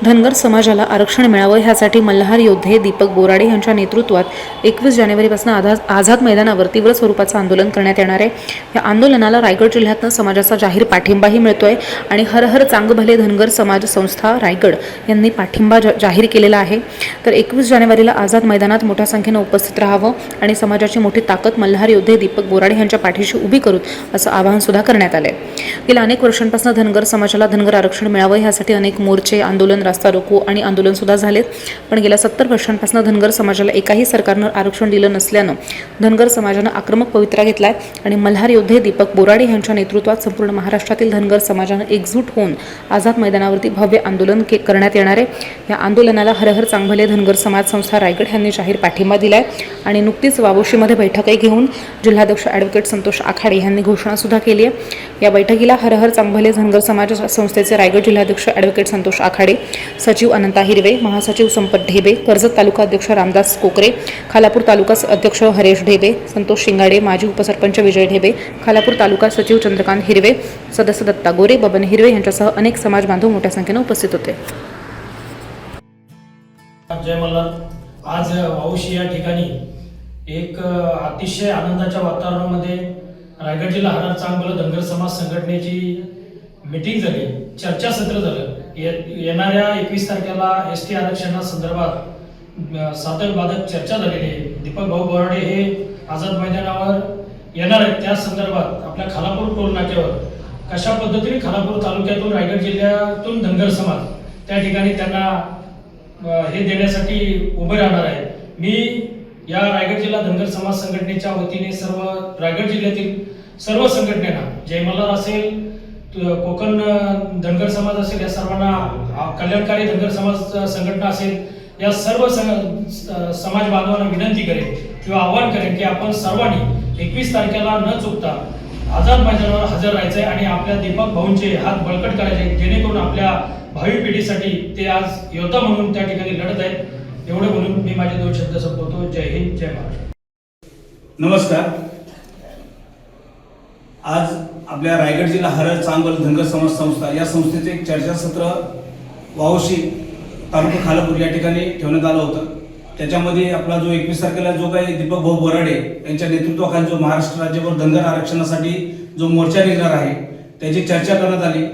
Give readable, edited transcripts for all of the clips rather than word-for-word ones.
धनगर समाजाला आरक्षण मिळावं ह्यासाठी मल्हार योद्धे दीपक बोराडे यांच्या नेतृत्वात 21 जानेवारीपासून आझाद मैदानावर तीव्र स्वरूपाचं आंदोलन करण्यात येणार आहे। या आंदोलनाला रायगड जिल्ह्यातून समाजाचा जाहीर पाठिंबाही मिळतोय आणि हर हर चांगभले धनगर समाज संस्था रायगड यांनी पाठिंबा जाहीर केलेला आहे। तर 21 जानेवारीला आझाद मैदानात मोठ्या संख्येने उपस्थित राहावं आणि समाजाची मोठी ताकद मल्हार योद्धे दीपक बोराडे यांच्या पाठीशी उभी करू असं आवाहन सुद्धा करण्यात आले। गेल्या अनेक वर्षांपासून धनगर समाजाला धनगर आरक्षण मिळावं यासाठी अनेक मोर्चे, आंदोलन, रास्ता रोको आणि आंदोलन सुद्धा झालेत। पण गेल्या 70 वर्षांपासून धनगर समाजाला एकाही सरकारनं आरक्षण दिलं नसल्यानं धनगर समाजानं आक्रमक पवित्रा घेतलाय आणि मल्हार योद्धे दीपक बोराडे यांच्या नेतृत्वात संपूर्ण महाराष्ट्रातील धनगर समाजानं एकजूट होऊन आझाद मैदानावरती भव्य आंदोलन करण्यात येणार आहे। या आंदोलनाला हर हर चांगभले धनगर समाज संस्था रायगड यांनी जाहीर पाठिंबा दिलाय आणि नुकतीच वावोशीमध्ये बैठकही घेऊन जिल्हाध्यक्ष ॲडव्होकेट संतोष आखाडे यांनी घोषणा सुद्धा केली आहे। या बैठकीला हर हर चांगभले धनगर समाज संस्थेचे रायगड जिल्हाध्यक्ष ॲडव्होकेट संतोष आखाडे, सचिव अनंता हिरवे, महासचिव संपत ढेबे, कर्जत तालुका अध्यक्ष रामदास कोकरे, खालापूर तालुका अध्यक्ष हरेश ढेबे, संतोष शिंगाडे, माजी उपसरपंच विजय ढेबे, खालापूर तालुका सचिव चंद्रकांत हिरवे, सदस्य दत्ता गोरे, बबन हिरवे यांच्यासह अनेक समाज बांधव मोठ्या संख्येने उपस्थित होते। जय मल्हार। आज वावोशी या ठिकाणी एक अतिशय आनंदाच्या वातावरणामध्ये रायगड जिल्हा हर हर चांगभले धनगर समाज संघटनेची मीटिंग झाली, चर्चासत्र झालं। येणाऱ्या 21 तारखेला ST आरक्षणासंदर्भात साधक बाधक चर्चा झालेली आहे। दीपक भाऊ बोराडे हे आझाद मैदानावर येणार आहेत। त्या संदर्भात आपल्या खालापूर टोल नाक्यावर कशा पद्धतीने खालापूर तालुक्यातून रायगड जिल्ह्यातून धनगर समाज त्या ठिकाणी त्यांना हे देण्यासाठी उभे राहणार आहे। मी या रायगड जिल्हा धनगर समाज संघटनेच्या वतीने सर्व रायगड जिल्ह्यातील सर्व संघटनेना, जय मल्हार असेल, कोकण धनगर समाज असेल, या सर्वांना, कल्याणकारी धनगर समाज संघटना असेल, या सर्व समाज बांधवांना विनंती करेन किंवा आवाहन करेन की आपण सर्वांनी 21 तारखेला न चुकता आझाद मैदानावर हजर राहायचंय आणि आपल्या दीपक भाऊंचे हात बळकट करायचे, जेणेकरून आपल्या भावी पिढीसाठी ते आज योद्धा म्हणून त्या ठिकाणी लढत आहेत। एवढे म्हणून मी माझे 2 शब्द संपवतो। जय हिंद, जय महाराष्ट्र। नमस्कार। आज आपल्या रायगड जिल्हा हर हर चांगभले धनगर समाज संस्था या संस्थेचे एक चर्चासत्र वावोशी तालुका खालापूर या ठिकाणी ठेवण्यात आलं होतं। त्याच्यामध्ये आपला जो 21 तारखेला जो काही दीपक भाऊ बोराडे यांच्या नेतृत्वाखाली जो महाराष्ट्र राज्यभर धनगर आरक्षणासाठी जो मोर्चा निघणार आहे त्याची चर्चा करण्यात आली।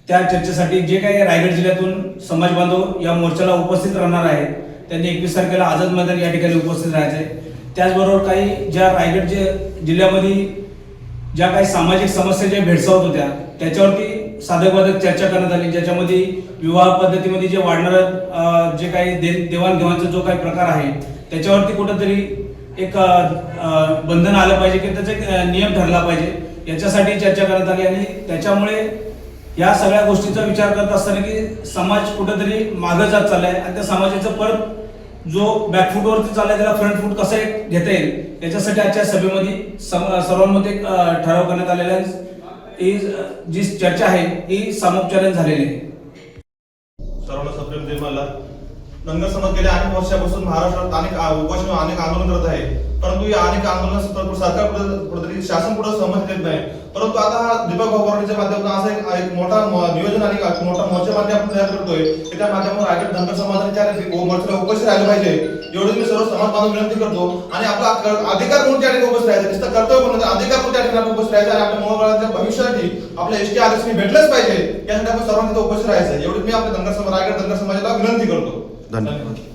त्या चर्चेसाठी जे काही रायगड जिल्ह्यातून समाज बांधव या मोर्चाला उपस्थित राहणार आहेत त्यांनी 21 तारखेला आझाद मैदान या ठिकाणी उपस्थित राहायचे। त्याचबरोबर काही ज्या रायगड जिल्ह्यामध्ये ज्या काही सामाजिक समस्या ज्या भेडसावत होत्या त्याच्यावरती साधकबाधक चर्चा करण्यात आली, ज्याच्यामध्ये विवाह पद्धतीमध्ये जे वाढणारं जे काही देवाणघेवाणचा जो काही प्रकार आहे त्याच्यावरती कुठंतरी एक बंधन आलं पाहिजे की त्याचा नियम ठरला पाहिजे, याच्यासाठी चर्चा करण्यात आली। आणि त्याच्यामुळे या सगळ्या गोष्टीचा विचार करत असताना की समाज कुठेतरी मागं जात चाललाय आणि त्या समाजाचं परत जो बॅकफूटवरती चाललाय त्याला फ्रंट फूट कसं घेता येईल याच्यासाठी आजच्या सभेमध्ये सर्वांमध्ये ठराव करण्यात आलेला आहे। ही जी चर्चा आहे ही सामोपचाराने झालेली आहे। सर्वांना सप्रेम जय मल्हार। धनगर समाज गेल्या अनेक वर्षापासून महाराष्ट्रात अनेक उपोषण अनेक आंदोलन करत आहे, परंतु या अनेक आंदोलनात सरकार कुठेतरी शासन पुढे सहमती देत नाही। परंतु आता दीपक भाऊ बोराडेच्या माध्यमातून असं एक मोठा नियोजन आणि मोठा मोर्चा आपण तयार करतोय की त्या माध्यमातून रायगड धनगर समाजाने मोर्चाला उपस्थित राहिले पाहिजे, एवढी मी सर्व समाज बांधव विनंती करतो। आणि आपला अधिकार म्हणून त्या ठिकाणी उपस्थित राहायचं, नुसतं कर्तव्य म्हणून अधिकार म्हणून त्या ठिकाणी उपस्थित राहायचं आणि आपल्या मुलाबाळांच्या भविष्यासाठी आपल्या ST आरक्षण भेटलंच पाहिजे, यासाठी आपण सर्वांनी उपस्थित राहायचं, एवढी मी आपल्या रायगड धनगर समाजाला विनंती करतो। धन्यवाद।